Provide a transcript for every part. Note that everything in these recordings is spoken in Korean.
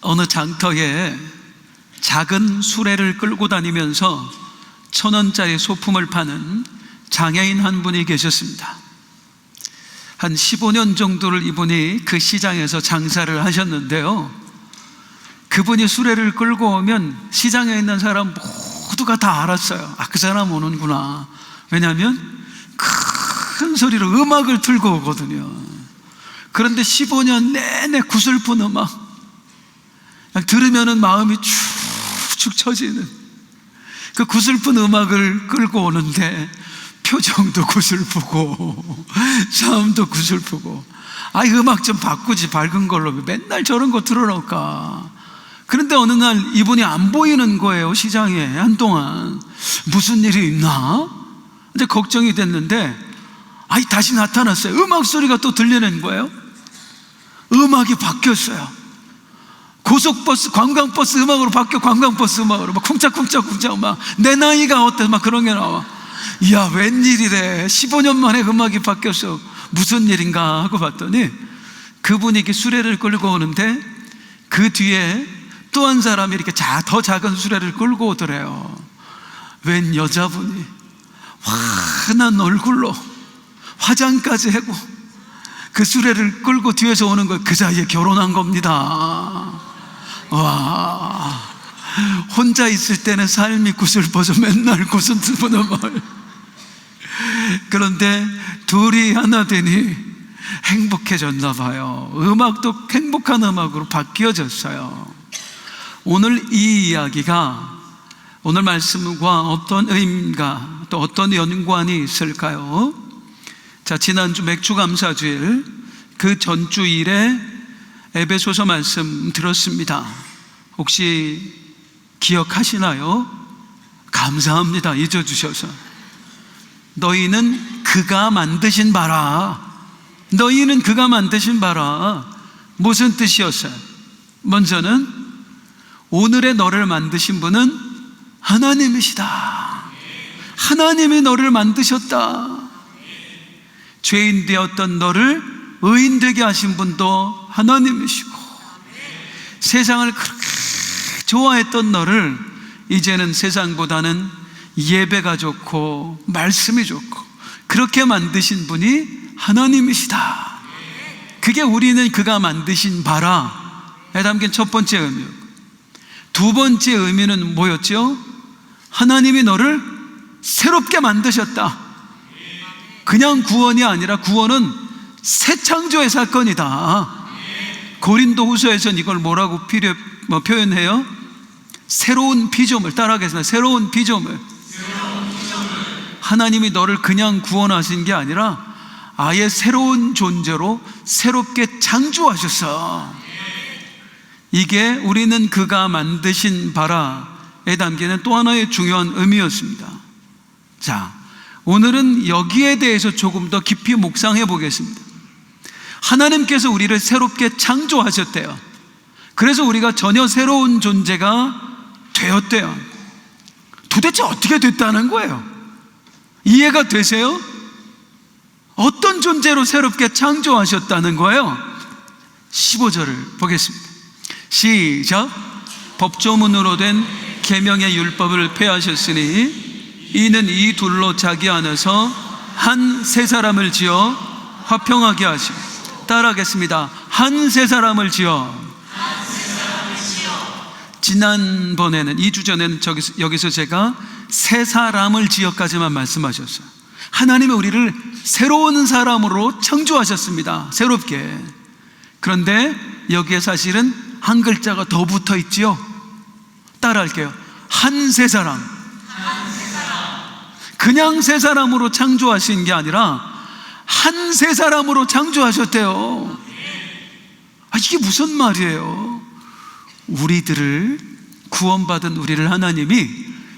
어느 장터에 작은 수레를 끌고 다니면서 1,000원짜리 소품을 파는 장애인 한 분이 계셨습니다. 한 15년 정도를 이분이 그 시장에서 장사를 하셨는데요, 그분이 수레를 끌고 오면 시장에 있는 사람 모두가 다 알았어요. 아, 그 사람 오는구나. 왜냐하면 큰 소리로 음악을 틀고 오거든요. 그런데 15년 내내 구슬픈 음악, 그냥 들으면 마음이 축축 처지는 그 구슬픈 음악을 끌고 오는데 표정도 구슬프고 싸움도 구슬프고, 아, 이 음악 좀 바꾸지, 밝은 걸로. 맨날 저런 거 틀어놓을까. 그런데 어느 날 이분이 안 보이는 거예요. 시장에 한동안 무슨 일이 있나 이제 걱정이 됐는데, 아이, 다시 나타났어요. 음악 소리가 또 들리는 거예요. 음악이 바뀌었어요. 고속버스, 관광버스 음악으로 바뀌어. 관광버스 음악으로 막 쿵짝쿵짝쿵짝, 막 내 나이가 어때, 막 그런 게 나와. 이야, 웬일이래. 15년 만에 음악이 바뀌었어. 무슨 일인가 하고 봤더니 그분이 이렇게 수레를 끌고 오는데 그 뒤에 또 한 사람이 이렇게 더 작은 수레를 끌고 오더래요. 웬 여자분이 환한 얼굴로 화장까지 하고 그 수레를 끌고 뒤에서 오는 거예요. 그 사이에 결혼한 겁니다. 와, 혼자 있을 때는 삶이 구슬퍼서 맨날 구슬픈 음악을, 그런데 둘이 하나 되니 행복해졌나 봐요. 음악도 행복한 음악으로 바뀌어졌어요. 오늘 이 이야기가, 오늘 말씀과 어떤 의미인가, 또 어떤 연관이 있을까요? 자, 지난주 맥주감사주일, 그 전주일에 에베소서 말씀 들었습니다. 혹시 기억하시나요? 감사합니다, 잊어주셔서. 너희는 그가 만드신 바라. 너희는 그가 만드신 바라. 무슨 뜻이었어요? 먼저는 오늘의 너를 만드신 분은 하나님이시다. 하나님이 너를 만드셨다. 죄인 되었던 너를 의인 되게 하신 분도 하나님이시고, 세상을 그렇게 좋아했던 너를 이제는 세상보다는 예배가 좋고 말씀이 좋고 그렇게 만드신 분이 하나님이시다. 그게 우리는 그가 만드신 바라에 담긴 첫 번째 의미였고, 두 번째 의미는 뭐였죠? 하나님이 너를 새롭게 만드셨다. 그냥 구원이 아니라 구원은 새 창조의 사건이다. 고린도후서에서는 이걸 뭐라고 표현해요? 새로운 피조물. 따라하겠습니다. 새로운 피조물. 하나님이 너를 그냥 구원하신 게 아니라 아예 새로운 존재로 새롭게 창조하셨어. 이게 우리는 그가 만드신 바라에 담기는 또 하나의 중요한 의미였습니다. 자, 오늘은 여기에 대해서 조금 더 깊이 묵상해 보겠습니다. 하나님께서 우리를 새롭게 창조하셨대요. 그래서 우리가 전혀 새로운 존재가 되었대요. 도대체 어떻게 됐다는 거예요? 이해가 되세요? 어떤 존재로 새롭게 창조하셨다는 거예요? 15절을 보겠습니다. 시작. 법조문으로 된 계명의 율법을 폐하셨으니 이는 이 둘로 자기 안에서 한 새 사람을 지어 화평하게 하시고, 따라하겠습니다. 한 새 사람을 지어. 지난번에는, 2주 전에는 여기서 제가 새 사람을 지어까지만 말씀하셨어요. 하나님은 우리를 새로운 사람으로 창조하셨습니다. 새롭게. 그런데 여기에 사실은 한 글자가 더 붙어 있지요. 따라할게요. 한 새 사람. 그냥 새 사람으로 창조하신 게 아니라 한 새 사람으로 창조하셨대요. 아, 이게 무슨 말이에요? 우리들을, 구원받은 우리를 하나님이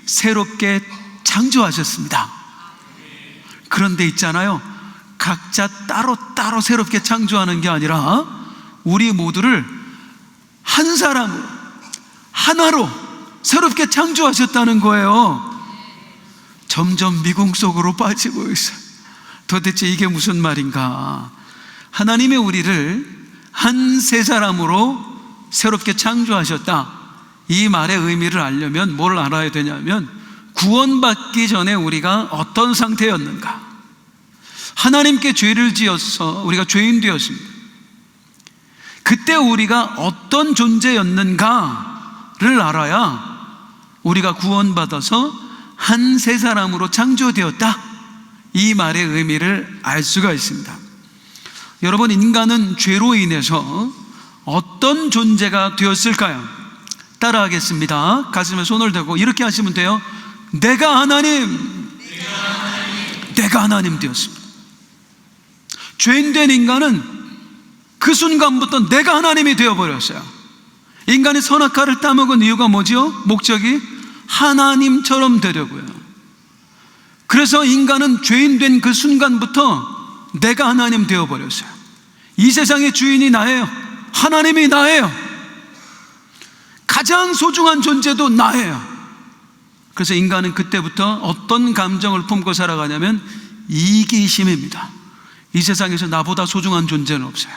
새롭게 창조하셨습니다. 그런데 있잖아요, 각자 따로따로 새롭게 창조하는 게 아니라 우리 모두를 한 사람으로, 하나로 새롭게 창조하셨다는 거예요. 점점 미궁 속으로 빠지고 있어요. 도대체 이게 무슨 말인가? 하나님의 우리를 한 새 사람으로 새롭게 창조하셨다. 이 말의 의미를 알려면 뭘 알아야 되냐면, 구원받기 전에 우리가 어떤 상태였는가, 하나님께 죄를 지어서 우리가 죄인 되었습니다. 그때 우리가 어떤 존재였는가를 알아야 우리가 구원받아서 한 새 사람으로 창조되었다, 이 말의 의미를 알 수가 있습니다. 여러분, 인간은 죄로 인해서 어떤 존재가 되었을까요? 따라하겠습니다. 가슴에 손을 대고 이렇게 하시면 돼요. 내가 하나님 되었습니다. 죄인된 인간은 그 순간부터 내가 하나님이 되어버렸어요. 인간이 선악과를 따먹은 이유가 뭐죠? 목적이 하나님처럼 되려고요. 그래서 인간은 죄인된 그 순간부터 내가 하나님 되어버렸어요. 이 세상의 주인이 나예요. 하나님이 나예요. 가장 소중한 존재도 나예요. 그래서 인간은 그때부터 어떤 감정을 품고 살아가냐면 이기심입니다. 이 세상에서 나보다 소중한 존재는 없어요.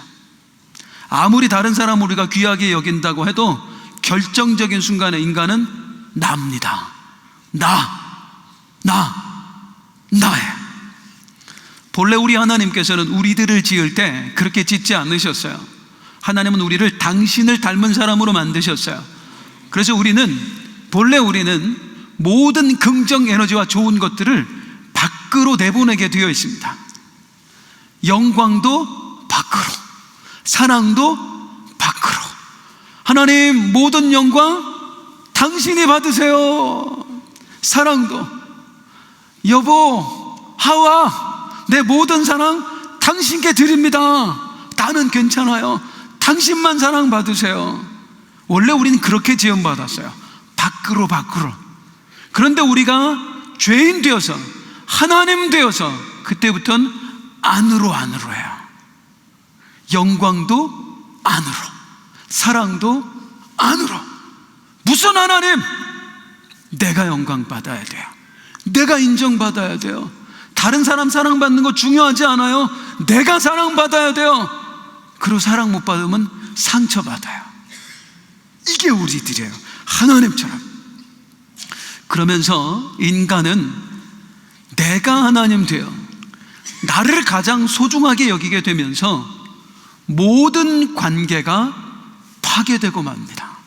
아무리 다른 사람을 우리가 귀하게 여긴다고 해도 결정적인 순간에 인간은 나입니다. 나예요. 본래 우리 하나님께서는 우리들을 지을 때 그렇게 짓지 않으셨어요. 하나님은 우리를 당신을 닮은 사람으로 만드셨어요. 그래서 본래 우리는 모든 긍정 에너지와 좋은 것들을 밖으로 내보내게 되어 있습니다. 영광도 밖으로, 사랑도 밖으로. 하나님, 모든 영광 당신이 받으세요. 사랑도, 여보 하와, 내 모든 사랑 당신께 드립니다. 나는 괜찮아요. 당신만 사랑 받으세요. 원래 우리는 그렇게 지원받았어요. 밖으로. 그런데 우리가 죄인 되어서, 하나님 되어서 그때부터는 안으로 해요. 영광도 안으로, 사랑도 안으로. 무슨 하나님? 내가 영광 받아야 돼요. 내가 인정받아야 돼요. 다른 사람 사랑받는 거 중요하지 않아요. 내가 사랑받아야 돼요. 그리고 사랑 못 받으면 상처받아요. 이게 우리들이에요. 하나님처럼. 그러면서 인간은 내가 하나님 되어 나를 가장 소중하게 여기게 되면서 모든 관계가 파괴되고 맙니다.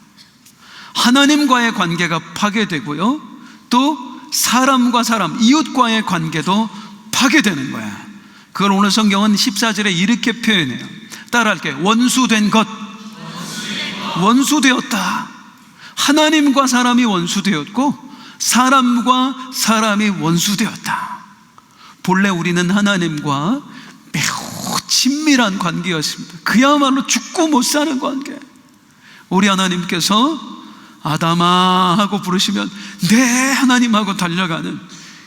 하나님과의 관계가 파괴되고요, 또 사람과 사람, 이웃과의 관계도 파괴되는 거야. 그걸 오늘 성경은 14절에 이렇게 표현해요. 따라할게요. 원수된 것, 원수되었다. 하나님과 사람이 원수되었고 사람과 사람이 원수되었다. 본래 우리는 하나님과 매우 친밀한 관계였습니다. 그야말로 죽고 못 사는 관계. 우리 하나님께서 아담아 하고 부르시면 네 하나님 하고 달려가는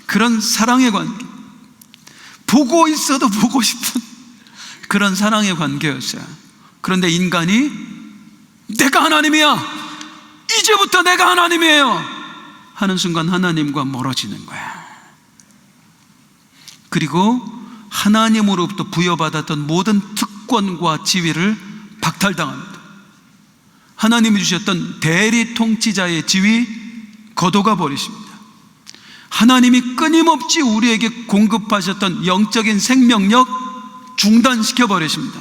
그런 사랑의 관계, 보고 있어도 보고 싶은 그런 사랑의 관계였어요. 그런데 인간이 내가 하나님이야, 이제부터 내가 하나님이에요 하는 순간 하나님과 멀어지는 거야. 그리고 하나님으로부터 부여받았던 모든 특권과 지위를 박탈당합니다. 하나님이 주셨던 대리 통치자의 지위 거둬가 버리십니다. 하나님이 끊임없이 우리에게 공급하셨던 영적인 생명력 중단시켜 버리십니다.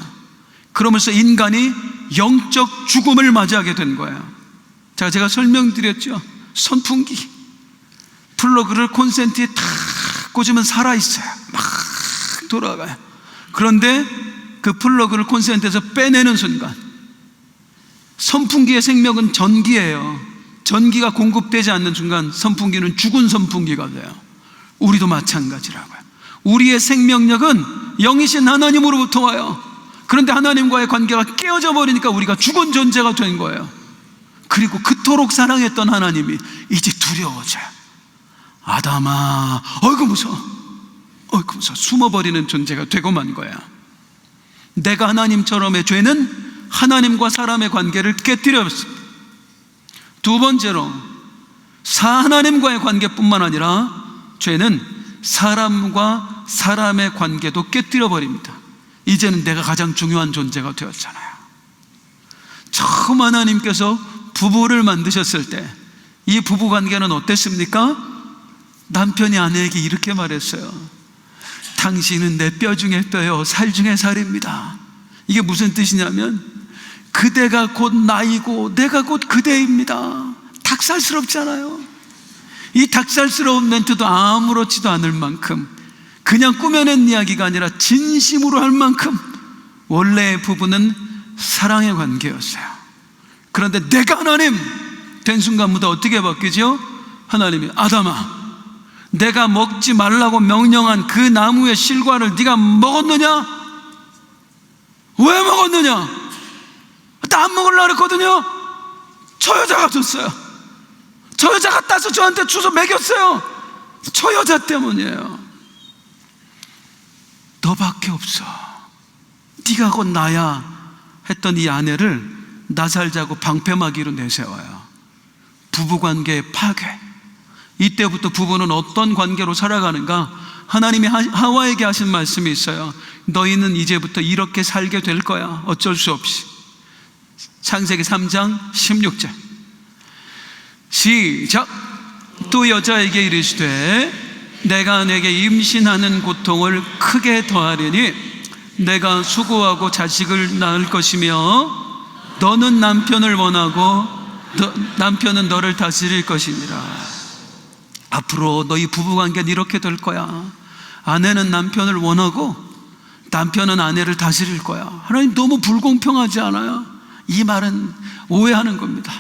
그러면서 인간이 영적 죽음을 맞이하게 된 거예요. 제가 설명드렸죠. 선풍기 플러그를 콘센트에 탁 꽂으면 살아있어요. 막 돌아가요. 그런데 그 플러그를 콘센트에서 빼내는 순간, 선풍기의 생명은 전기예요. 전기가 공급되지 않는 순간 선풍기는 죽은 선풍기가 돼요. 우리도 마찬가지라고요. 우리의 생명력은 영이신 하나님으로부터 와요. 그런데 하나님과의 관계가 깨어져 버리니까 우리가 죽은 존재가 된 거예요. 그리고 그토록 사랑했던 하나님이 이제 두려워져요. 아담아, 어이구 무서워, 숨어버리는 존재가 되고 만 거야. 내가 하나님처럼의 죄는 하나님과 사람의 관계를 깨뜨렸습니다. 두 번째로, 하나님과의 관계뿐만 아니라 죄는 사람과 사람의 관계도 깨뜨려 버립니다. 이제는 내가 가장 중요한 존재가 되었잖아요. 처음 하나님께서 부부를 만드셨을 때 이 부부 관계는 어땠습니까? 남편이 아내에게 이렇게 말했어요. 당신은 내 뼈 중에 뼈요 살 중에 살입니다. 이게 무슨 뜻이냐면 그대가 곧 나이고 내가 곧 그대입니다. 닭살스럽잖아요. 이 닭살스러운 멘트도 아무렇지도 않을 만큼, 그냥 꾸며낸 이야기가 아니라 진심으로 할 만큼 원래의 부부는 사랑의 관계였어요. 그런데 내가 하나님 된 순간부터 어떻게 바뀌죠? 하나님이 아담아, 내가 먹지 말라고 명령한 그 나무의 실과를 네가 먹었느냐? 왜 먹었느냐? 나 안 먹으려고 그랬거든요. 저 여자가 줬어요. 저 여자가 따서 저한테 주워 먹였어요. 저 여자 때문이에요. 너밖에 없어. 네가 곧 나야 했던 이 아내를 나 살자고 방패막이로 내세워요. 부부관계의 파괴. 이때부터 부부는 어떤 관계로 살아가는가? 하나님이 하와에게 하신 말씀이 있어요. 너희는 이제부터 이렇게 살게 될 거야. 어쩔 수 없이. 창세기 3장 16절 시작. 또 여자에게 이르시되 내가 내게 임신하는 고통을 크게 더하리니 내가 수고하고 자식을 낳을 것이며 너는 남편을 원하고 남편은 너를 다스릴 것이니라. 앞으로 너희 부부관계는 이렇게 될 거야. 아내는 남편을 원하고 남편은 아내를 다스릴 거야. 하나님 너무 불공평하지 않아요? 이 말은 오해하는 겁니다.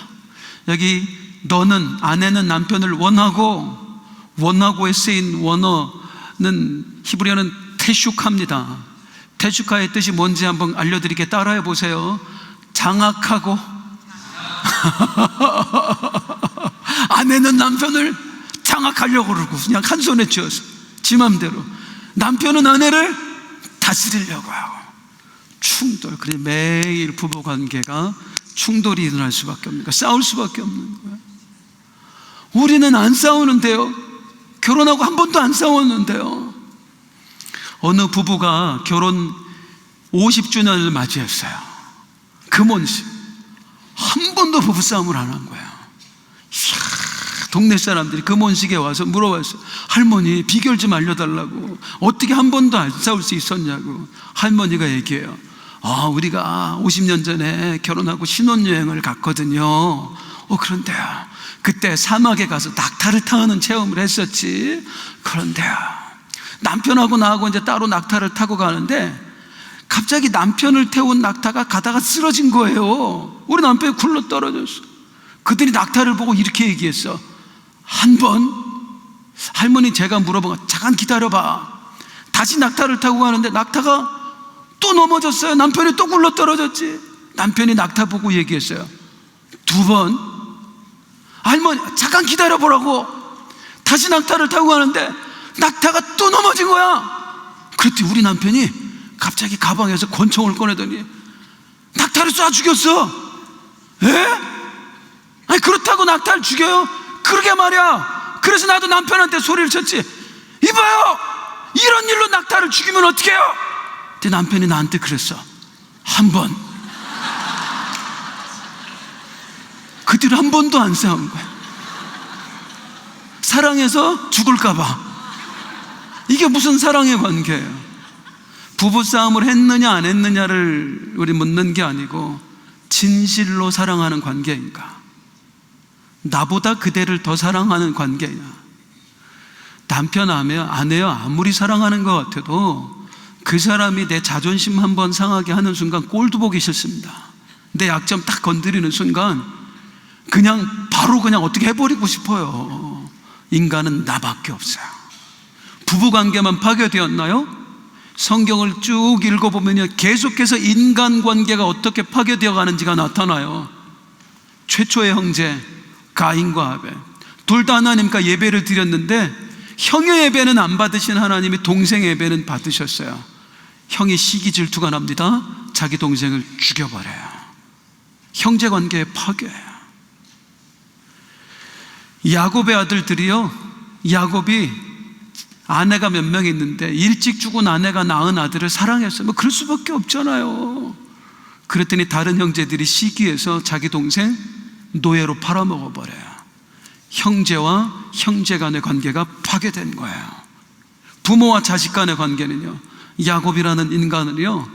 여기 너는, 아내는 남편을 원하고에 쓰인 원어는 히브리어는 테슈카입니다. 테슈카의 뜻이 뭔지 한번 알려드릴게. 따라해 보세요. 장악하고 아내는 남편을 장악하려고 그러고 그냥 한 손에 쥐어서 지 맘대로, 남편은 아내를 다스리려고 하고 충돌. 그래 매일 부부관계가 충돌이 일어날 수밖에 없는 거야. 싸울 수밖에 없는 거야. 우리는 안 싸우는데요. 결혼하고 한 번도 안 싸웠는데요. 어느 부부가 결혼 50주년을 맞이했어요. 금혼식. 한 번도 부부싸움을 안 한 거예요. 동네 사람들이 금혼식에 와서 물어봤어요. 할머니 비결 좀 알려달라고. 어떻게 한 번도 안 싸울 수 있었냐고. 할머니가 얘기해요. 우리가 50년 전에 결혼하고 신혼여행을 갔거든요. 그런데요, 그때 사막에 가서 낙타를 타는 체험을 했었지. 그런데요, 남편하고 나하고 이제 따로 낙타를 타고 가는데 갑자기 남편을 태운 낙타가 가다가 쓰러진 거예요. 우리 남편이 굴러 떨어졌어. 그들이 낙타를 보고 이렇게 얘기했어. 한 번, 할머니 제가 물어본 거, 잠깐 기다려봐. 다시 낙타를 타고 가는데 낙타가 또 넘어졌어요. 남편이 또 굴러 떨어졌지. 남편이 낙타 보고 얘기했어요. 두 번, 할머니 잠깐 기다려보라고. 다시 낙타를 타고 가는데 낙타가 또 넘어진 거야. 그랬더니 우리 남편이 갑자기 가방에서 권총을 꺼내더니 낙타를 쏴 죽였어. 에? 아니 그렇다고 낙타를 죽여요? 그러게 말이야. 그래서 나도 남편한테 소리를 쳤지. 이봐요, 이런 일로 낙타를 죽이면 어떡해요? 근데 남편이 나한테 그랬어. 한 번. 그 뒤로 한 번도 안 싸운 거야. 사랑해서 죽을까봐. 이게 무슨 사랑의 관계예요? 부부싸움을 했느냐 안 했느냐를 우리 묻는 게 아니고 진실로 사랑하는 관계인가? 나보다 그대를 더 사랑하는 관계냐? 남편 아내요 아무리 사랑하는 것 같아도 그 사람이 내 자존심 한번 상하게 하는 순간 꼴도 보기 싫습니다. 내 약점 딱 건드리는 순간 바로 어떻게 해버리고 싶어요. 인간은 나밖에 없어요. 부부관계만 파괴되었나요? 성경을 쭉 읽어보면 계속해서 인간관계가 어떻게 파괴되어 가는지가 나타나요. 최초의 형제 가인과 아벨, 둘 다 하나님과 예배를 드렸는데 형의 예배는 안 받으신 하나님이 동생 예배는 받으셨어요. 형이 시기 질투가 납니다. 자기 동생을 죽여버려요. 형제관계의 파괴예요. 야곱의 아들들이요, 야곱이 아내가 몇 명 있는데 일찍 죽은 아내가 낳은 아들을 사랑했어요. 그럴 수밖에 없잖아요. 그랬더니 다른 형제들이 시기해서 자기 동생 노예로 팔아먹어버려요. 형제와 형제 간의 관계가 파괴된 거예요. 부모와 자식 간의 관계는요, 야곱이라는 인간은요,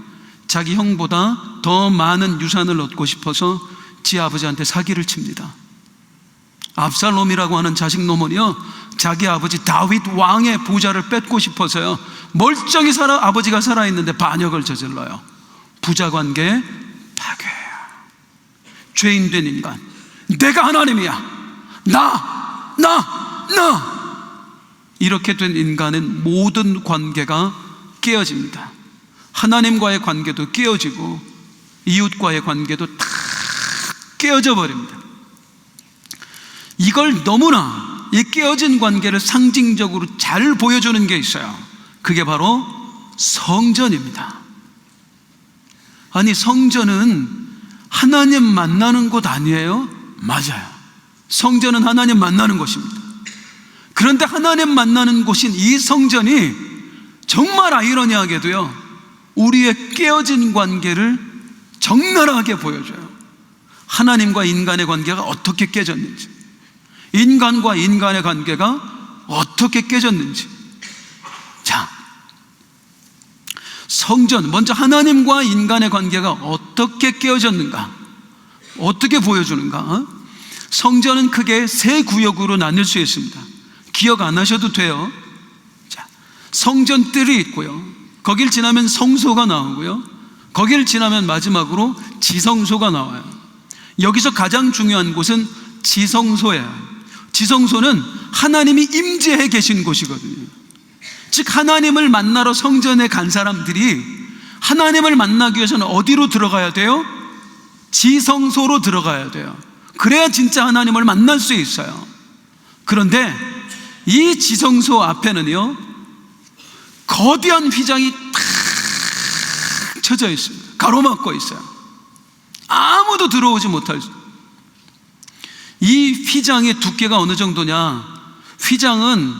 자기 형보다 더 많은 유산을 얻고 싶어서 지 아버지한테 사기를 칩니다. 압살롬이라고 하는 자식놈은요, 자기 아버지 다윗 왕의 부자를 뺏고 싶어서요, 멀쩡히 아버지가 살아있는데 반역을 저질러요. 부자관계 파괴예요. 죄인된 인간, 내가 하나님이야, 나 이렇게 된 인간은 모든 관계가 깨어집니다. 하나님과의 관계도 깨어지고 이웃과의 관계도 다 깨어져 버립니다. 이걸 너무나 이 깨어진 관계를 상징적으로 잘 보여주는 게 있어요. 그게 바로 성전입니다. 아니, 성전은 하나님 만나는 곳 아니에요? 맞아요. 성전은 하나님 만나는 곳입니다. 그런데 하나님 만나는 곳인 이 성전이 정말 아이러니하게도요, 우리의 깨어진 관계를 적나라하게 보여줘요. 하나님과 인간의 관계가 어떻게 깨졌는지, 인간과 인간의 관계가 어떻게 깨졌는지. 자, 성전, 먼저 하나님과 인간의 관계가 어떻게 깨어졌는가, 어떻게 보여주는가. 성전은 크게 세 구역으로 나눌 수 있습니다. 기억 안 하셔도 돼요. 자, 성전 뜰이 있고요, 거길 지나면 성소가 나오고요, 거길 지나면 마지막으로 지성소가 나와요. 여기서 가장 중요한 곳은 지성소예요. 지성소는 하나님이 임재해 계신 곳이거든요. 즉, 하나님을 만나러 성전에 간 사람들이 하나님을 만나기 위해서는 어디로 들어가야 돼요? 지성소로 들어가야 돼요. 그래야 진짜 하나님을 만날 수 있어요. 그런데 이 지성소 앞에는요, 거대한 휘장이 탁 쳐져 있습니다. 가로막고 있어요. 아무도 들어오지 못할 수. 이 휘장의 두께가 어느 정도냐? 휘장은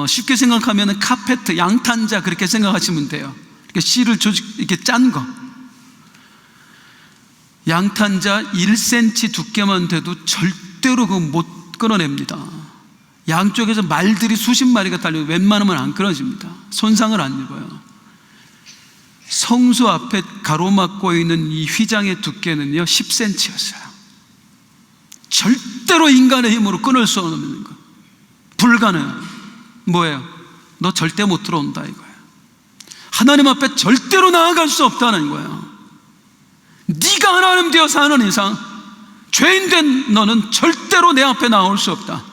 쉽게 생각하면 카페트, 양탄자, 그렇게 생각하시면 돼요. 이렇게 실을 이렇게 짠 거. 양탄자 1cm 두께만 돼도 절대로 그거 못 끊어냅니다. 양쪽에서 말들이 수십 마리가 달려 웬만하면 안 끊어집니다. 손상을 안 입어요. 성소 앞에 가로막고 있는 이 휘장의 두께는요 10cm였어요. 절대로 인간의 힘으로 끊을 수 없는 거, 불가능해요. 뭐예요? 너 절대 못 들어온다 이거예요. 하나님 앞에 절대로 나아갈 수 없다는 거예요. 네가 하나님 되어 사는 이상 죄인된 너는 절대로 내 앞에 나올 수 없다.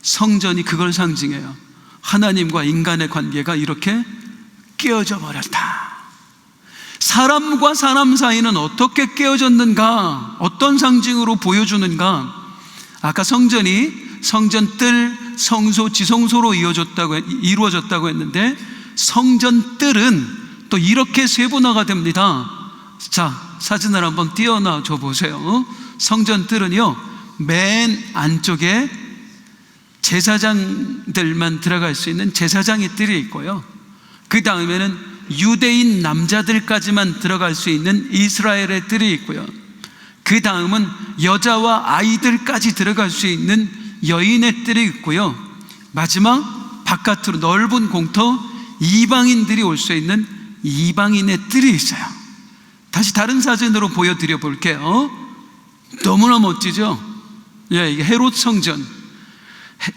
성전이 그걸 상징해요. 하나님과 인간의 관계가 이렇게 깨어져 버렸다. 사람과 사람 사이는 어떻게 깨어졌는가, 어떤 상징으로 보여주는가. 아까 성전이 성전 뜰, 성소, 지성소로 이루어졌다고 했는데, 성전 뜰은 또 이렇게 세분화가 됩니다. 자, 사진을 한번 띄워놔 줘 보세요. 성전 뜰은요, 맨 안쪽에 제사장들만 들어갈 수 있는 제사장의 뜰이 있고요, 그 다음에는 유대인 남자들까지만 들어갈 수 있는 이스라엘의 뜰이 있고요, 그 다음은 여자와 아이들까지 들어갈 수 있는 여인의 뜰이 있고요, 마지막 바깥으로 넓은 공터, 이방인들이 올 수 있는 이방인의 뜰이 있어요. 다시 다른 사진으로 보여드려 볼게요. 너무나 멋지죠? 예, 이게 헤롯 성전.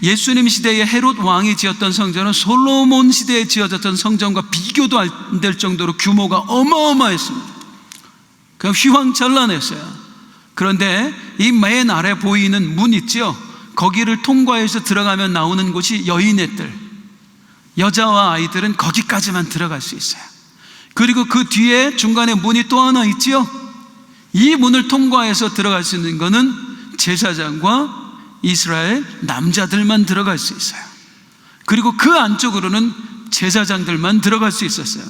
예수님 시대에 헤롯 왕이 지었던 성전은 솔로몬 시대에 지어졌던 성전과 비교도 안 될 정도로 규모가 어마어마했습니다. 그냥 휘황찬란했어요. 그런데 이 맨 아래 보이는 문 있죠? 거기를 통과해서 들어가면 나오는 곳이 여인의 뜰. 여자와 아이들은 거기까지만 들어갈 수 있어요. 그리고 그 뒤에 중간에 문이 또 하나 있죠? 이 문을 통과해서 들어갈 수 있는 것은 제사장과 이스라엘 남자들만 들어갈 수 있어요. 그리고 그 안쪽으로는 제사장들만 들어갈 수 있었어요.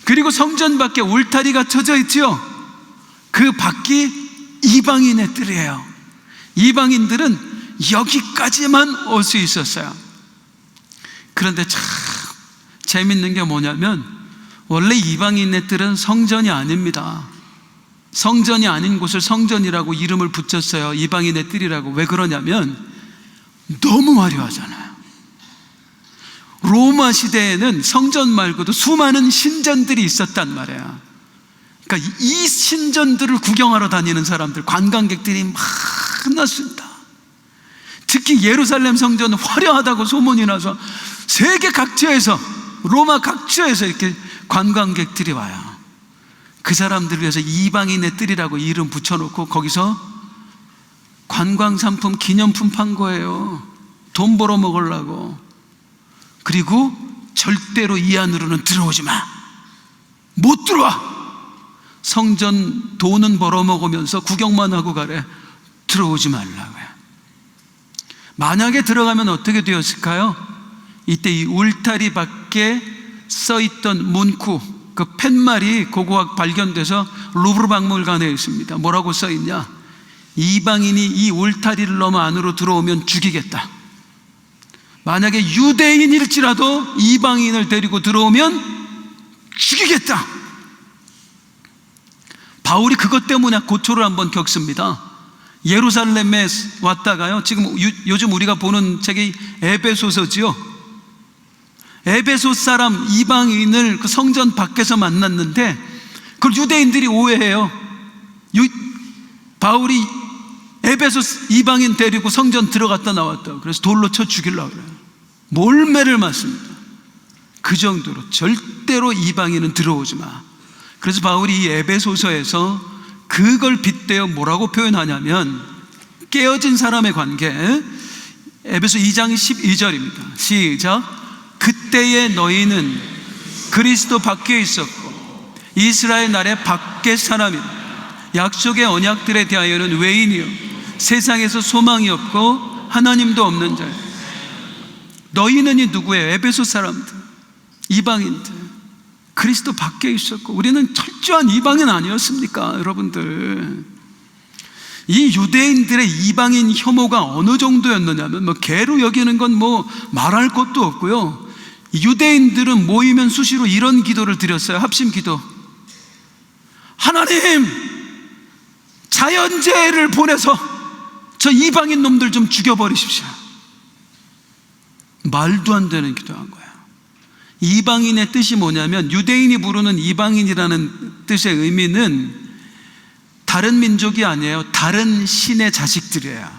그리고 성전 밖에 울타리가 쳐져 있죠? 그 밖이 이방인의 뜰이에요. 이방인들은 여기까지만 올 수 있었어요. 그런데 참 재밌는 게 뭐냐면, 원래 이방인의 뜰은 성전이 아닙니다. 성전이 아닌 곳을 성전이라고 이름을 붙였어요. 이방인의 뜰이라고. 왜 그러냐면 너무 화려하잖아요. 로마 시대에는 성전 말고도 수많은 신전들이 있었단 말이에요. 그러니까 이 신전들을 구경하러 다니는 사람들, 관광객들이 많았습니다. 특히 예루살렘 성전은 화려하다고 소문이 나서 세계 각지에서, 로마 각지에서 이렇게 관광객들이 와요. 그 사람들을 위해서 이방인의 뜰이라고 이름 붙여놓고 거기서 관광상품, 기념품 판 거예요. 돈 벌어 먹으려고. 그리고 절대로 이 안으로는 들어오지 마. 못 들어와. 성전 돈은 벌어먹으면서 구경만 하고 가래. 들어오지 말라고요. 만약에 들어가면 어떻게 되었을까요? 이때 이 울타리 밖에 써있던 문구, 그 팻말이 고고학 발견돼서 루브르 박물관에 있습니다. 뭐라고 써있냐? 이방인이 이 울타리를 넘어 안으로 들어오면 죽이겠다. 만약에 유대인일지라도 이방인을 데리고 들어오면 죽이겠다. 바울이 그것 때문에 고초를 한번 겪습니다. 예루살렘에 왔다가요, 지금 요즘 우리가 보는 책이 에베소서지요. 에베소 사람 이방인을 그 성전 밖에서 만났는데 그걸 유대인들이 오해해요. 바울이 에베소 이방인 데리고 성전 들어갔다 나왔다. 그래서 돌로 쳐 죽이려고 그래요. 몰매를 맞습니다. 그 정도로 절대로 이방인은 들어오지 마. 그래서 바울이 이 에베소서에서 그걸 빗대어 뭐라고 표현하냐면, 깨어진 사람의 관계, 에베소 2장 12절입니다. 시작. 그때의 너희는 그리스도 밖에 있었고 이스라엘 나라의 밖의 사람이다. 약속의 언약들에 대하여는 외인이요 세상에서 소망이 없고 하나님도 없는 자야. 너희는 이 누구예요? 에베소 사람들, 이방인들. 그리스도 밖에 있었고 우리는 철저한 이방인 아니었습니까? 여러분들, 이 유대인들의 이방인 혐오가 어느 정도였느냐면 개로 여기는 건 말할 것도 없고요. 유대인들은 모이면 수시로 이런 기도를 드렸어요. 합심 기도. 하나님, 자연재해를 보내서 저 이방인 놈들 좀 죽여버리십시오. 말도 안 되는 기도한 거예요. 이방인의 뜻이 뭐냐면, 유대인이 부르는 이방인이라는 뜻의 의미는 다른 민족이 아니에요. 다른 신의 자식들이에요.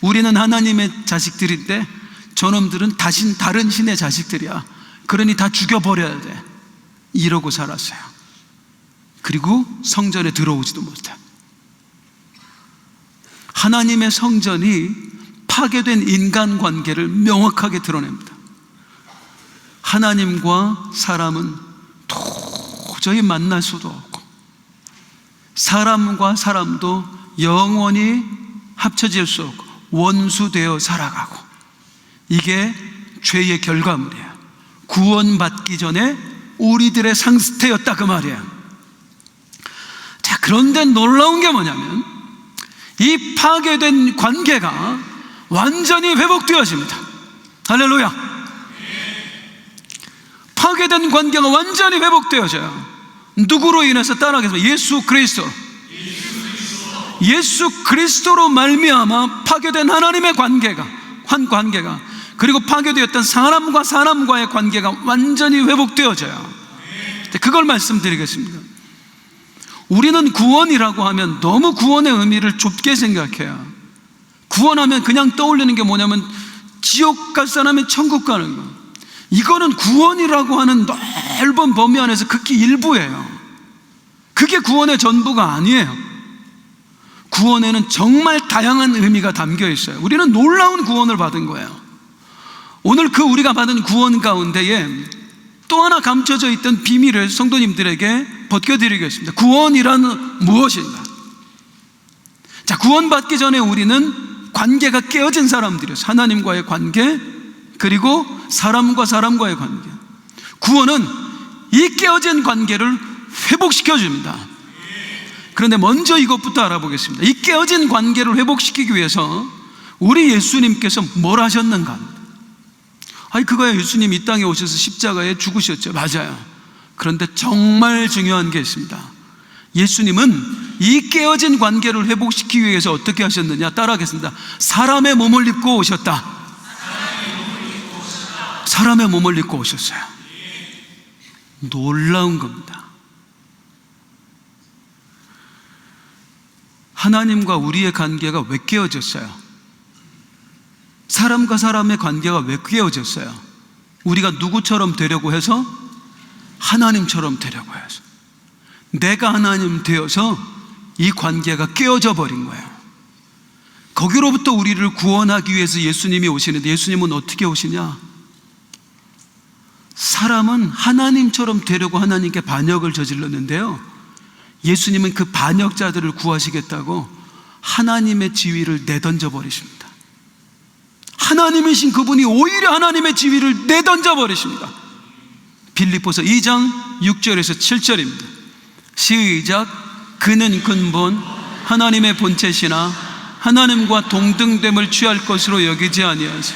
우리는 하나님의 자식들인데 저놈들은 다른 신의 자식들이야. 그러니 다 죽여버려야 돼. 이러고 살았어요. 그리고 성전에 들어오지도 못해. 하나님의 성전이 파괴된 인간관계를 명확하게 드러냅니다. 하나님과 사람은 도저히 만날 수도 없고 사람과 사람도 영원히 합쳐질 수 없고 원수되어 살아가고, 이게 죄의 결과물이에요. 구원받기 전에 우리들의 상태였다, 그 말이에요. 자, 그런데 놀라운 게 뭐냐면 이 파괴된 관계가 완전히 회복되어집니다. 할렐루야. 파괴된 관계가 완전히 회복되어져요. 누구로 인해서? 따라하겠습니다. 예수 그리스도. 예수 그리스도로 말미암아 파괴된 하나님의 관계가, 그리고 파괴되었던 사람과 사람과의 관계가 완전히 회복되어져요. 그걸 말씀드리겠습니다. 우리는 구원이라고 하면 너무 구원의 의미를 좁게 생각해요. 구원하면 그냥 떠올리는 게 뭐냐면 지옥 갈 사람이 천국 가는 거. 이거는 구원이라고 하는 넓은 범위 안에서 극히 일부예요. 그게 구원의 전부가 아니에요. 구원에는 정말 다양한 의미가 담겨 있어요. 우리는 놀라운 구원을 받은 거예요. 오늘 그 우리가 받은 구원 가운데에 또 하나 감춰져 있던 비밀을 성도님들에게 벗겨드리겠습니다. 구원이란 무엇인가? 자, 구원받기 전에 우리는 관계가 깨어진 사람들이었어요. 하나님과의 관계, 그리고 사람과 사람과의 관계. 구원은 이 깨어진 관계를 회복시켜 줍니다. 그런데 먼저 이것부터 알아보겠습니다. 이 깨어진 관계를 회복시키기 위해서 우리 예수님께서 뭘 하셨는가? 그거야, 예수님 이 땅에 오셔서 십자가에 죽으셨죠. 맞아요. 그런데 정말 중요한 게 있습니다. 예수님은 이 깨어진 관계를 회복시키기 위해서 어떻게 하셨느냐? 따라하겠습니다. 사람의 몸을 입고 오셨다. 사람의 몸을 입고 오셨어요. 놀라운 겁니다. 하나님과 우리의 관계가 왜 깨어졌어요? 사람과 사람의 관계가 왜 깨어졌어요? 우리가 누구처럼 되려고 해서? 하나님처럼 되려고 해서. 내가 하나님 되어서 이 관계가 깨어져 버린 거예요. 거기로부터 우리를 구원하기 위해서 예수님이 오시는데, 예수님은 어떻게 오시냐? 사람은 하나님처럼 되려고 하나님께 반역을 저질렀는데요, 예수님은 그 반역자들을 구하시겠다고 하나님의 지위를 내던져 버리십니다. 하나님이신 그분이 오히려 하나님의 지위를 내던져 버리십니다. 빌립보서 2장 6절에서 7절입니다. 시작. 그는 근본 하나님의 본체시나 하나님과 동등됨을 취할 것으로 여기지 아니하시,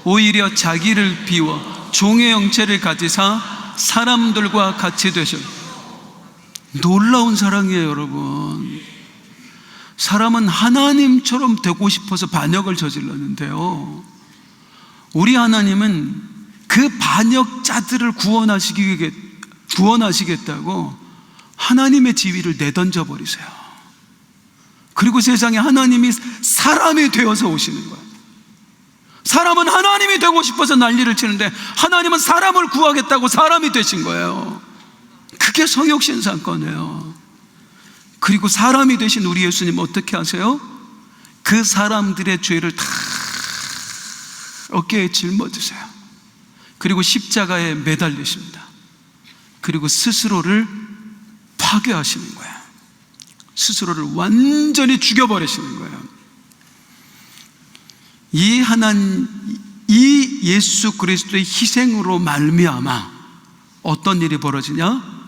오히려 자기를 비워 종의 형체를 가지사 사람들과 같이 되셨다. 놀라운 사랑이에요, 여러분. 사람은 하나님처럼 되고 싶어서 반역을 저질렀는데요, 우리 하나님은 그 반역자들을 구원하시겠다고 하나님의 지위를 내던져 버리세요. 그리고 세상에 하나님이 사람이 되어서 오시는 거예요. 사람은 하나님이 되고 싶어서 난리를 치는데, 하나님은 사람을 구하겠다고 사람이 되신 거예요. 그게 성육신 사건이에요. 그리고 사람이 되신 우리 예수님 어떻게 하세요? 그 사람들의 죄를 다 어깨에 짊어지세요. 그리고 십자가에 매달리십니다. 그리고 스스로를 파괴하시는 거예요. 스스로를 완전히 죽여버리시는 거예요. 이 예수 그리스도의 희생으로 말미암아 어떤 일이 벌어지냐?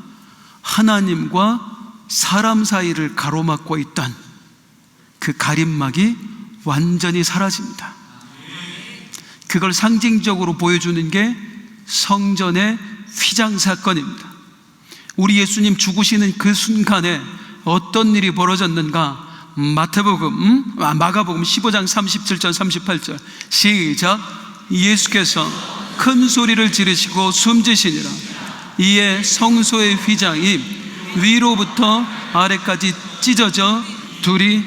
하나님과 사람 사이를 가로막고 있던 그 가림막이 완전히 사라집니다. 그걸 상징적으로 보여주는 게 성전의 휘장 사건입니다. 우리 예수님 죽으시는 그 순간에 어떤 일이 벌어졌는가? 마가복음 15장 37절 38절 시작. 예수께서 큰 소리를 지르시고 숨지시니라. 이에 성소의 휘장이 위로부터 아래까지 찢어져 돌이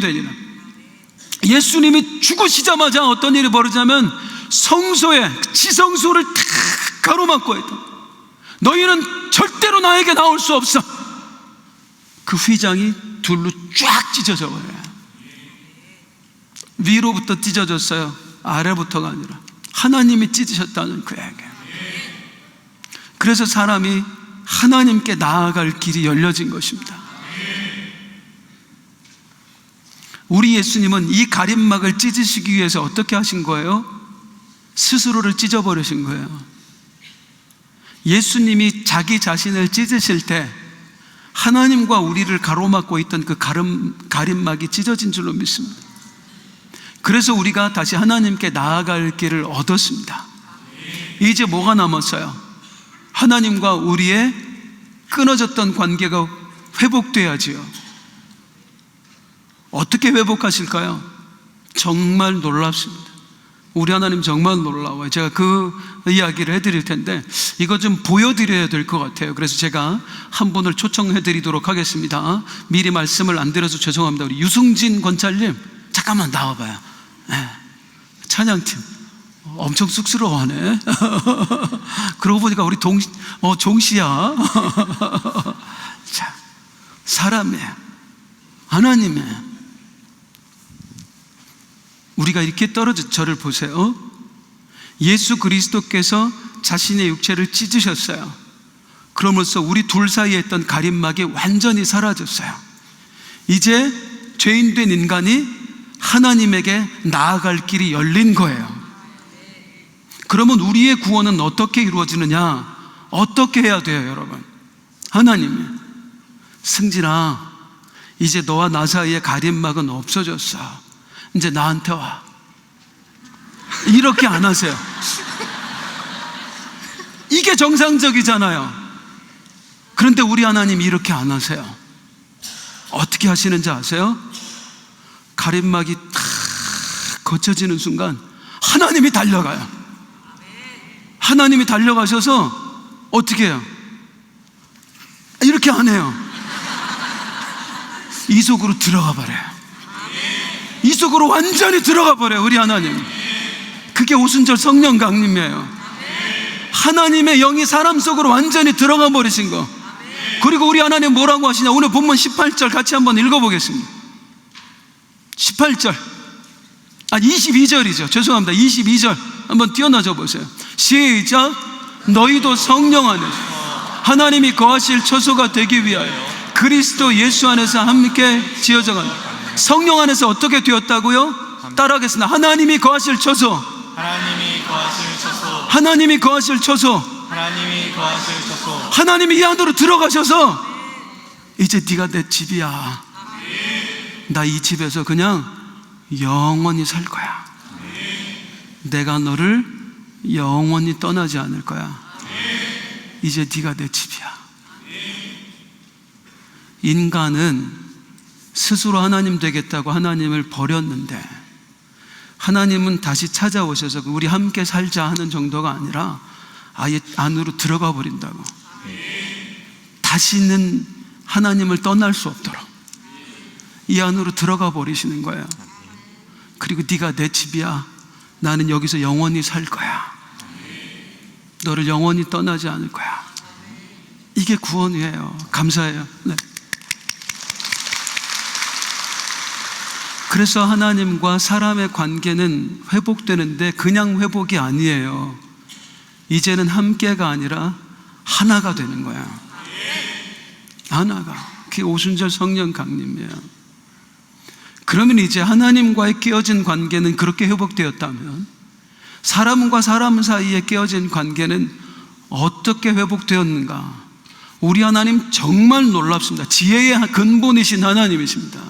되니라. 예수님이 죽으시자마자 어떤 일이 벌어지냐면, 성소에, 지성소를 다 가로막고 있다. 너희는 절대로 나에게 나올 수 없어. 그 휘장이 둘로 쫙 찢어져 버려요. 위로부터 찢어졌어요. 아래부터가 아니라 하나님이 찢으셨다는 그 얘기예요. 그래서 사람이 하나님께 나아갈 길이 열려진 것입니다. 우리 예수님은 이 가림막을 찢으시기 위해서 어떻게 하신 거예요? 스스로를 찢어버리신 거예요. 예수님이 자기 자신을 찢으실 때 하나님과 우리를 가로막고 있던 그 가림막이 찢어진 줄로 믿습니다. 그래서 우리가 다시 하나님께 나아갈 길을 얻었습니다. 이제 뭐가 남았어요? 하나님과 우리의 끊어졌던 관계가 회복돼야지요. 어떻게 회복하실까요? 정말 놀랍습니다. 우리 하나님 정말 놀라워요. 제가 그 이야기를 해드릴 텐데 이거 좀 보여드려야 될 것 같아요. 그래서 제가 한 분을 초청해드리도록 하겠습니다. 미리 말씀을 안 드려서 죄송합니다. 우리 유승진 권찰님 잠깐만 나와봐요. 네. 찬양팀 엄청 쑥스러워하네. 그러고 보니까 우리 종씨야. 자, 사람의 하나님의 우리가 이렇게 떨어져 저를 보세요. 예수 그리스도께서 자신의 육체를 찢으셨어요. 그러면서 우리 둘 사이에 있던 가림막이 완전히 사라졌어요. 이제 죄인된 인간이 하나님에게 나아갈 길이 열린 거예요. 그러면 우리의 구원은 어떻게 이루어지느냐? 어떻게 해야 돼요, 여러분? 하나님이 승진아, 이제 너와 나 사이의 가림막은 없어졌어. 이제 나한테 와. 이렇게 안 하세요. 이게 정상적이잖아요. 그런데 우리 하나님이 이렇게 안 하세요. 어떻게 하시는지 아세요? 가림막이 탁 거쳐지는 순간 하나님이 달려가요. 하나님이 달려가셔서 어떻게 해요? 이렇게 안 해요. 이 속으로 들어가 버려요. 이 속으로 완전히 들어가 버려요, 우리 하나님. 그게 오순절 성령 강림이에요. 하나님의 영이 사람 속으로 완전히 들어가 버리신 거. 그리고 우리 하나님 뭐라고 하시냐? 오늘 본문 18절 같이 한번 읽어보겠습니다. 18절 22절이죠. 죄송합니다. 22절 한번 뛰어나져 보세요. 시작. 너희도 성령 안에서 하나님이 거하실 처소가 되기 위하여 그리스도 예수 안에서 함께 지어져 간다. 성령 안에서 어떻게 되었다고요? 따라하겠습니다. 하나님이 거하실 처소, 하나님이 거하실 처소, 하나님이 거하실 처소, 하나님이 거하실 처소. 하나님이 이 안으로 들어가셔서 이제 네가 내 집이야. 나 이 집에서 그냥 영원히 살 거야. 내가 너를 영원히 떠나지 않을 거야. 이제 네가 내 집이야. 인간은 스스로 하나님 되겠다고 하나님을 버렸는데 하나님은 다시 찾아오셔서 우리 함께 살자 하는 정도가 아니라 아예 안으로 들어가 버린다고. 다시는 하나님을 떠날 수 없도록 이 안으로 들어가 버리시는 거예요. 그리고 네가 내 집이야. 나는 여기서 영원히 살 거야. 너를 영원히 떠나지 않을 거야. 이게 구원이에요. 감사해요. 네. 그래서 하나님과 사람의 관계는 회복되는데 그냥 회복이 아니에요. 이제는 함께가 아니라 하나가 되는 거야. 하나가. 그게 오순절 성령 강림이에요. 그러면 이제 하나님과의 깨어진 관계는 그렇게 회복되었다면 사람과 사람 사이에 깨어진 관계는 어떻게 회복되었는가? 우리 하나님 정말 놀랍습니다. 지혜의 근본이신 하나님이십니다.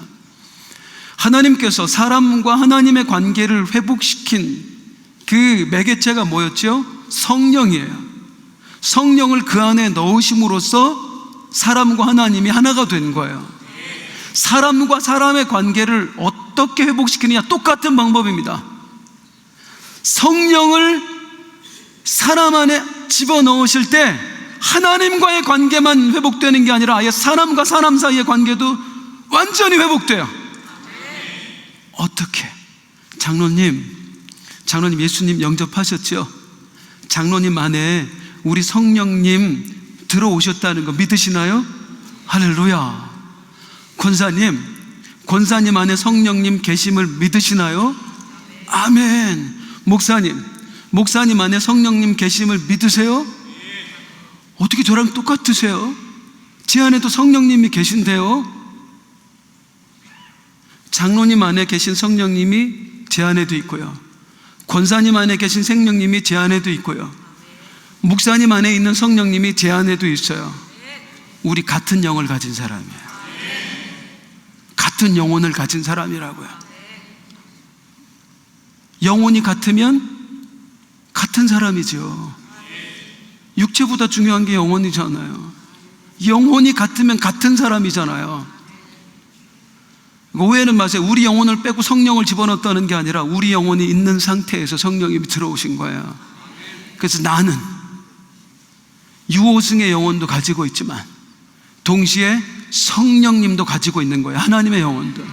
하나님께서 사람과 하나님의 관계를 회복시킨 그 매개체가 뭐였죠? 성령이에요. 성령을 그 안에 넣으심으로써 사람과 하나님이 하나가 된 거예요. 사람과 사람의 관계를 어떻게 회복시키느냐? 똑같은 방법입니다. 성령을 사람 안에 집어넣으실 때 하나님과의 관계만 회복되는 게 아니라 아예 사람과 사람 사이의 관계도 완전히 회복돼요. 어떻게? 장로님 예수님 영접하셨죠? 장로님 안에 우리 성령님 들어오셨다는 거 믿으시나요? 할렐루야. 권사님 안에 성령님 계심을 믿으시나요? 아멘. 목사님 안에 성령님 계심을 믿으세요? 어떻게 저랑 똑같으세요? 제 안에도 성령님이 계신데요. 장로님 안에 계신 성령님이 제 안에도 있고요. 권사님 안에 계신 성령님이 제 안에도 있고요. 목사님 안에 있는 성령님이 제 안에도 있어요. 우리 같은 영을 가진 사람이에요. 같은 영혼을 가진 사람이라고요. 영혼이 같으면 같은 사람이죠. 육체보다 중요한 게 영혼이잖아요. 영혼이 같으면 같은 사람이잖아요. 오해는 마세요. 우리 영혼을 빼고 성령을 집어넣었다는 게 아니라 우리 영혼이 있는 상태에서 성령이 들어오신 거예요. 그래서 나는 유호승의 영혼도 가지고 있지만 동시에 성령님도 가지고 있는 거예요. 하나님의 영혼도.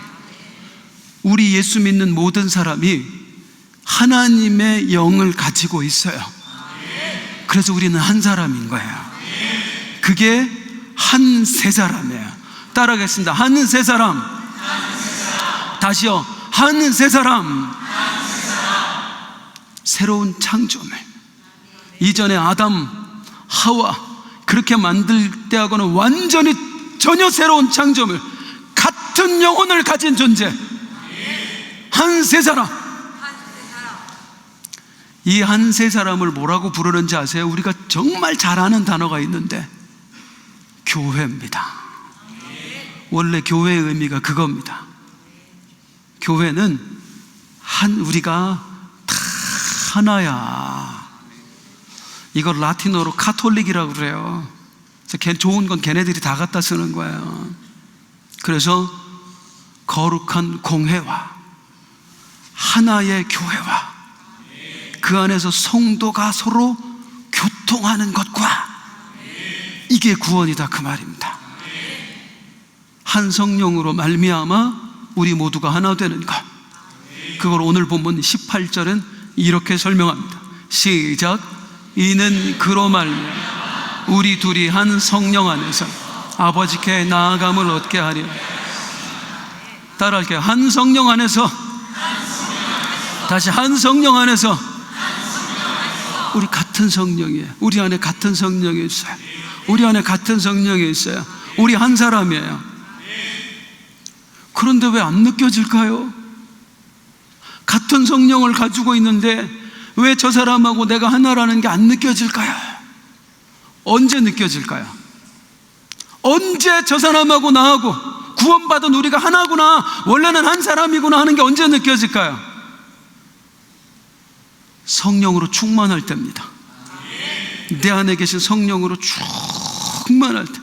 우리 예수 믿는 모든 사람이 하나님의 영을 가지고 있어요. 그래서 우리는 한 사람인 거예요. 그게 한 세 사람이에요. 따라하겠습니다. 한 세 사람. 다시요. 한 세 사람. 새로운 창조물. 이전에 아담, 하와 그렇게 만들 때하고는 완전히 전혀 새로운 창조물, 같은 영혼을 가진 존재, 한 세 사람. 이 한 세 사람을 뭐라고 부르는지 아세요? 우리가 정말 잘 아는 단어가 있는데 교회입니다. 원래 교회의 의미가 그겁니다. 교회는 우리가 다 하나야. 이걸 라틴어로 카톨릭이라고 그래요. 그래서 좋은 건 걔네들이 다 갖다 쓰는 거예요. 그래서 거룩한 공회와 하나의 교회와 그 안에서 성도가 서로 교통하는 것과 이게 구원이다 그 말입니다. 한 성령으로 말미암아 우리 모두가 하나 되는 것, 그걸 오늘 본문 18절은 이렇게 설명합니다. 시작. 이는 그로 말미암아 우리 둘이 한 성령 안에서 아버지께 나아감을 얻게 하려. 따라할게요. 한 성령 안에서, 다시 한 성령 안에서. 우리 같은 성령이에요. 우리 안에 같은 성령이 있어요. 우리 안에 같은 성령이 있어요. 우리 한 사람이에요. 그런데 왜 안 느껴질까요? 같은 성령을 가지고 있는데 왜 저 사람하고 내가 하나라는 게 안 느껴질까요? 언제 느껴질까요? 언제 저 사람하고 나하고 구원받은 우리가 하나구나, 원래는 한 사람이구나 하는 게 언제 느껴질까요? 성령으로 충만할 때입니다. 내 안에 계신 성령으로 충만할 때,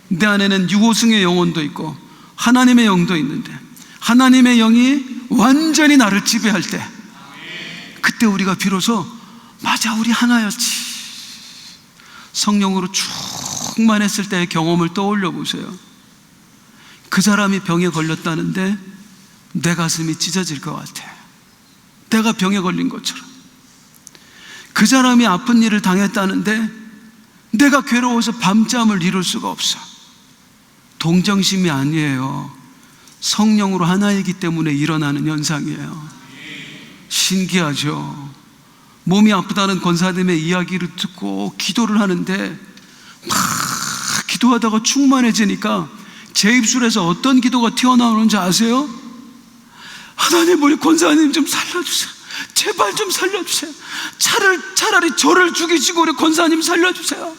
내 안에는 유호승의 영혼도 있고 하나님의 영도 있는데 하나님의 영이 완전히 나를 지배할 때, 그때 우리가 비로소 맞아, 우리 하나였지. 성령으로 충만했을 때의 경험을 떠올려 보세요. 그 사람이 병에 걸렸다는데 내 가슴이 찢어질 것 같아. 내가 병에 걸린 것처럼. 그 사람이 아픈 일을 당했다는데 내가 괴로워서 밤잠을 이룰 수가 없어. 동정심이 아니에요. 성령으로 하나이기 때문에 일어나는 현상이에요. 신기하죠? 몸이 아프다는 권사님의 이야기를 듣고 기도를 하는데 막 기도하다가 충만해지니까 제 입술에서 어떤 기도가 튀어나오는지 아세요? 하나님, 우리 권사님 좀 살려주세요. 제발 좀 살려주세요. 차라리 저를 죽이시고 우리 권사님 살려주세요.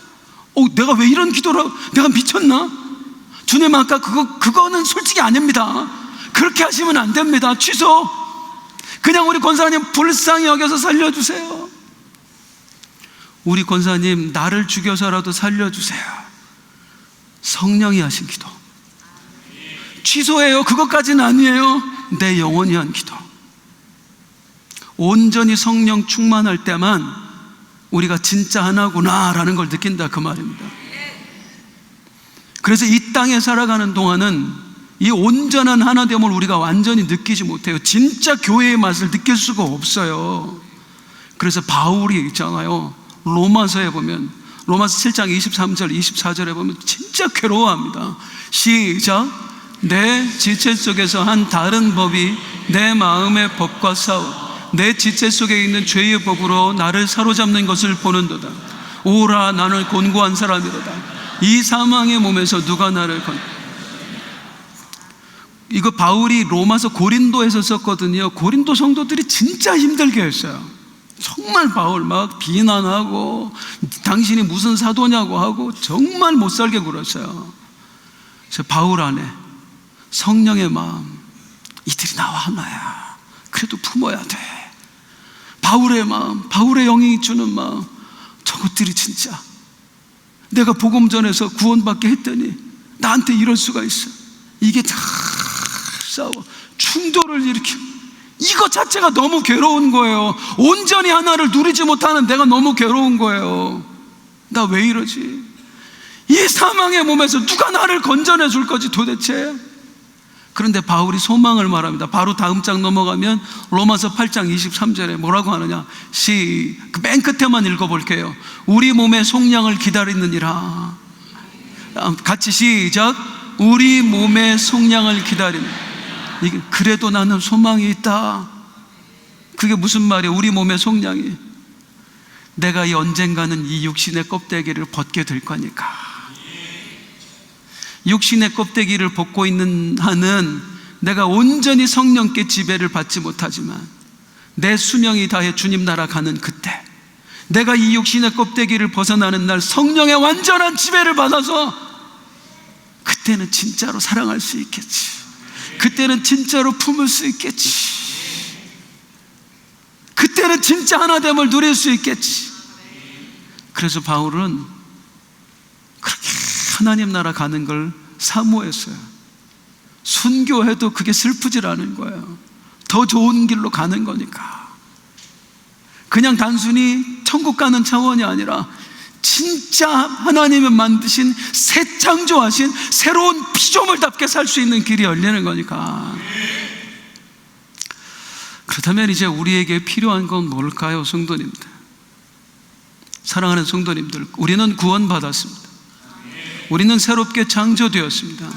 내가 왜 이런 기도를 하고, 내가 미쳤나? 주님, 아까 그거는 솔직히 아닙니다. 그렇게 하시면 안 됩니다. 취소. 그냥 우리 권사님 불쌍히 여겨서 살려주세요. 우리 권사님 나를 죽여서라도 살려주세요. 성령이 하신 기도. 취소해요. 그것까지는 아니에요. 내 영혼이 한 기도. 온전히 성령 충만할 때만 우리가 진짜 하나구나 라는 걸 느낀다 그 말입니다. 그래서 이 땅에 살아가는 동안은 이 온전한 하나됨을 우리가 완전히 느끼지 못해요. 진짜 교회의 맛을 느낄 수가 없어요. 그래서 바울이 있잖아요, 로마서에 보면, 로마서 7장 23절 24절에 보면 진짜 괴로워합니다. 시작. 내 지체 속에서 한 다른 법이 내 마음의 법과 싸워 내 지체 속에 있는 죄의 법으로 나를 사로잡는 것을 보는도다. 오라, 나는 곤고한 사람이로다. 이 사망의 몸에서 누가 나를 이거 바울이 로마서 고린도에서 썼거든요. 고린도 성도들이 진짜 힘들게 했어요. 정말 바울 막 비난하고 당신이 무슨 사도냐고 하고 정말 못 살게 굴었어요. 그래서 바울 안에 성령의 마음, 이들이 나와 하나야. 그래도 품어야 돼. 바울의 마음, 바울의 영이 주는 마음, 저것들이 진짜 내가 복음 전해서 구원받게 했더니 나한테 이럴 수가 있어. 이게 다 싸워 충돌을 일으켜. 이거 자체가 너무 괴로운 거예요. 온전히 하나를 누리지 못하는 내가 너무 괴로운 거예요. 나 왜 이러지? 이 사망의 몸에서 누가 나를 건져내 줄 거지 도대체? 그런데 바울이 소망을 말합니다. 바로 다음 장 넘어가면 로마서 8장 23절에 뭐라고 하느냐, 맨 끝에만 읽어볼게요. 우리 몸의 속량을 기다리느니라. 같이 시작. 우리 몸의 속량을 기다리는. 그래도 나는 소망이 있다. 그게 무슨 말이에요? 우리 몸의 속량이, 내가 이 언젠가는 이 육신의 껍데기를 벗게 될 거니까. 육신의 껍데기를 벗고 있는 한은 내가 온전히 성령께 지배를 받지 못하지만 내 수명이 다해 주님 나라 가는 그때, 내가 이 육신의 껍데기를 벗어나는 날 성령의 완전한 지배를 받아서 그때는 진짜로 사랑할 수 있겠지. 그때는 진짜로 품을 수 있겠지. 그때는 진짜 하나됨을 누릴 수 있겠지. 그래서 바울은 하나님 나라 가는 걸 사모했어요. 순교해도 그게 슬프질 않은 거예요. 더 좋은 길로 가는 거니까. 그냥 단순히 천국 가는 차원이 아니라 진짜 하나님이 만드신 새 창조하신 새로운 피조물답게 살 수 있는 길이 열리는 거니까. 그렇다면 이제 우리에게 필요한 건 뭘까요, 성도님들? 사랑하는 성도님들, 우리는 구원받았습니다. 우리는 새롭게 창조되었습니다.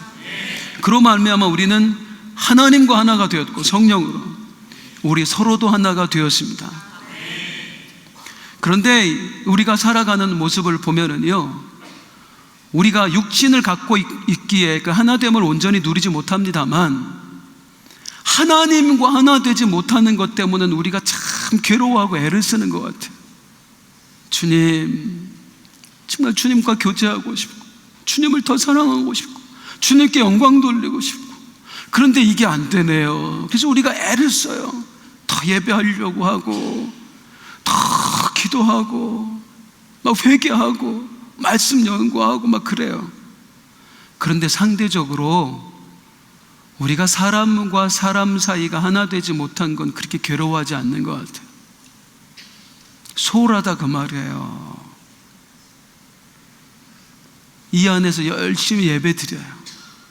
그로 말미암아 우리는 하나님과 하나가 되었고 성령으로 우리 서로도 하나가 되었습니다. 그런데 우리가 살아가는 모습을 보면은요, 우리가 육신을 갖고 있기에 그 하나됨을 온전히 누리지 못합니다만, 하나님과 하나 되지 못하는 것 때문에 우리가 참 괴로워하고 애를 쓰는 것 같아요. 주님, 정말 주님과 교제하고 싶고, 주님을 더 사랑하고 싶고, 주님께 영광 돌리고 싶고, 그런데 이게 안 되네요. 그래서 우리가 애를 써요. 더 예배하려고 하고, 더 기도하고, 막 회개하고, 말씀 연구하고 막 그래요. 그런데 상대적으로 우리가 사람과 사람 사이가 하나 되지 못한 건 그렇게 괴로워하지 않는 것 같아요. 소홀하다 그 말이에요. 이 안에서 열심히 예배 드려요.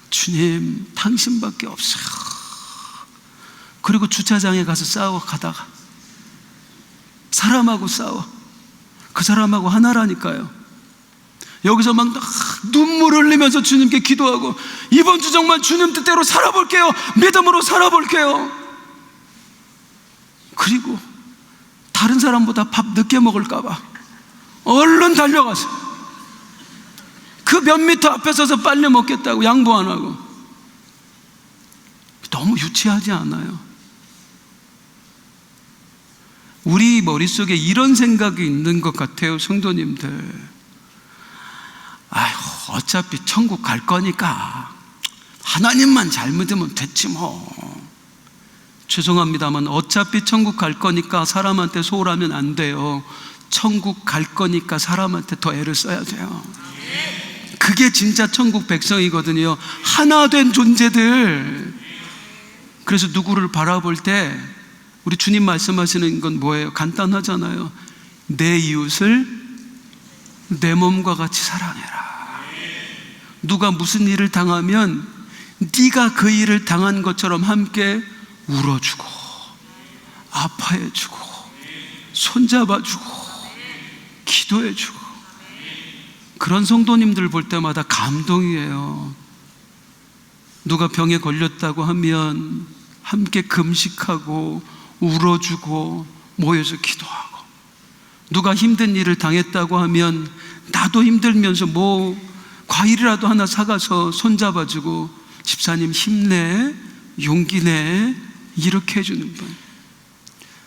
주님, 당신밖에 없어요. 그리고 주차장에 가서 싸워 가다가 사람하고 싸워. 그 사람하고 하나라니까요. 여기서 막 눈물 흘리면서 주님께 기도하고, 이번 주 정말 주님 뜻대로 살아볼게요. 믿음으로 살아볼게요. 그리고 다른 사람보다 밥 늦게 먹을까봐 얼른 달려가서 그 몇 미터 앞에 서서 빨리 먹겠다고 양보 안 하고. 너무 유치하지 않아요? 우리 머릿속에 이런 생각이 있는 것 같아요, 성도님들. 아휴, 어차피 천국 갈 거니까 하나님만 잘 믿으면 됐지 뭐. 죄송합니다만 어차피 천국 갈 거니까 사람한테 소홀하면 안 돼요. 천국 갈 거니까 사람한테 더 애를 써야 돼요. 그게 진짜 천국 백성이거든요. 하나 된 존재들. 그래서 누구를 바라볼 때 우리 주님 말씀하시는 건 뭐예요? 간단하잖아요. 내 이웃을 내 몸과 같이 사랑해라. 누가 무슨 일을 당하면 네가 그 일을 당한 것처럼 함께 울어주고, 아파해주고, 손잡아주고, 기도해주고. 그런 성도님들 볼 때마다 감동이에요. 누가 병에 걸렸다고 하면 함께 금식하고 울어주고 모여서 기도하고, 누가 힘든 일을 당했다고 하면 나도 힘들면서 뭐 과일이라도 하나 사가서 손잡아주고, 집사님 힘내, 용기 내, 이렇게 해주는 분.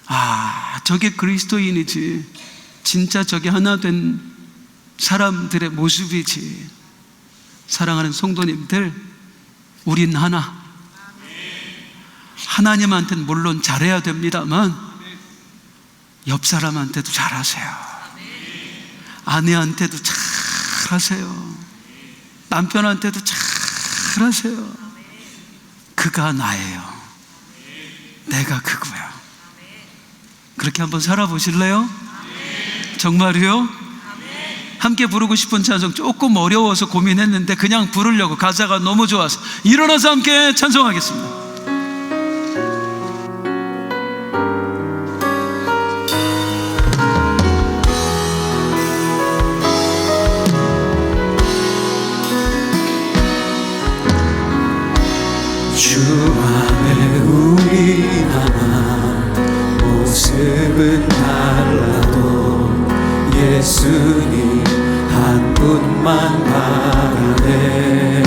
아, 저게 그리스도인이지. 진짜 저게 하나 된 사람들의 모습이지. 사랑하는 성도님들, 우린 하나. 하나님한테는 물론 잘해야 됩니다만 옆 사람한테도 잘하세요. 아내한테도 잘하세요. 남편한테도 잘하세요. 그가 나예요. 내가 그거야. 그렇게 한번 살아보실래요? 정말요? 함께 부르고 싶은 찬송 조금 어려워서 고민했는데 그냥 부르려고, 가사가 너무 좋아서. 일어나서 함께 찬송하겠습니다. 주 안에 우리 하나, 모습은 달라도 예수님 한 분만 바라네.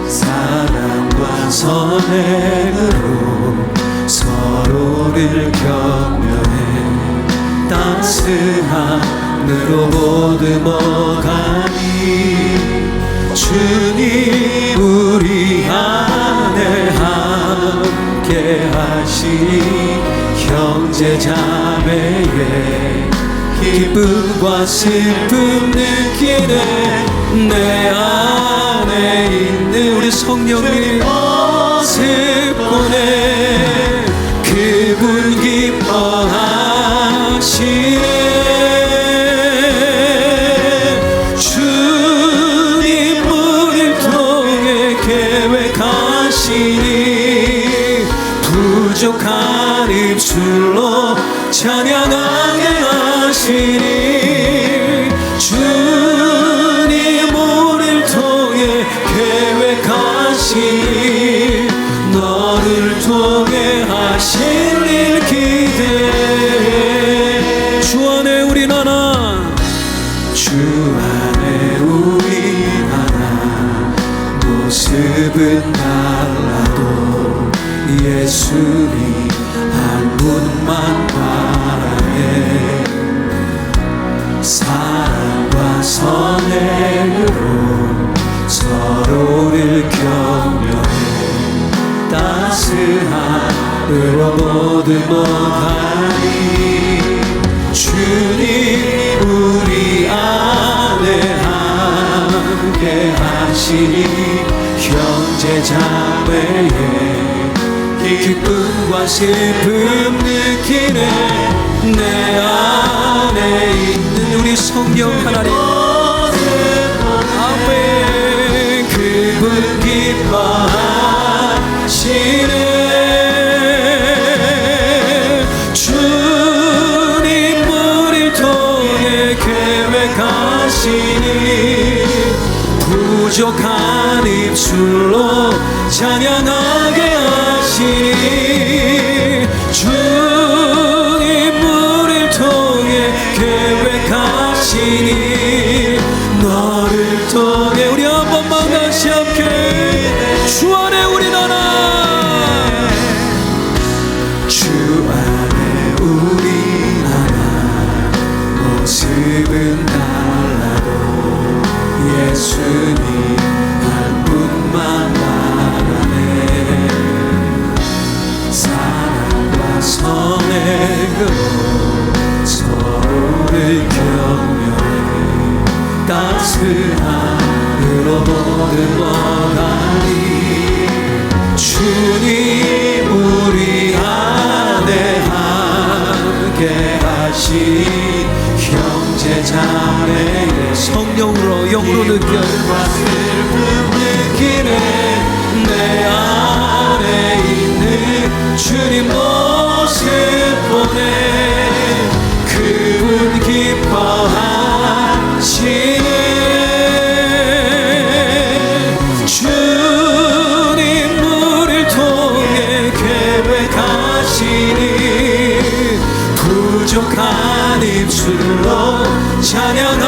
사랑과 선행으로 서로를 격려해 따스함으로 보듬어가니, 주님 우리 안에 함께 하시니 형제 자매의 기쁨과 슬픔 느끼네. 내 안에 있는 우리 성령님 모습 보내. 그분 기뻐하시네. 주님 우리를 통해 계획하시니 부족한 입술로 찬양하게 하시니. 주님 우리를 통해 계획하시니 너를 통해 하실 일 기대해. 주 안에 우린 하나, 주 안에 우린 하나. 모습은 달라도 예수님 한 분만 바라네. 사랑과 선행으로 서로를 격려해. 따스함으로 모두 못하니. 주님 우리 안에 함께 하시니 형제 자매의 기쁨과 슬픔 느끼네. 내 안에 있는 우리 성령 하나님 아멘. 그분 기뻐하시네. 주님 우리를 통해 계획하시니 부족한 입술로 찬양하게 하시니. 주님 우리를 통해 계획하시니 너를 통해. 우리 한 번만 다시 함께 주 안에 우린 하나. 주 안에 우린 하나. 모습은 달라도 예수님 한 분만 바라네. 사랑과 선행으로 서로를 격려해. 따스함으로 모든 원하니. 주님 우리 안에 함께 하시니 형제 자매의 성령으로 영으로 느껴 슬픔 느끼네. 내 안에 있는 주님 모습 보내. 그분 기뻐하시네. 주님 우리를 통해 계획하시니 부족한 입술로 찬양하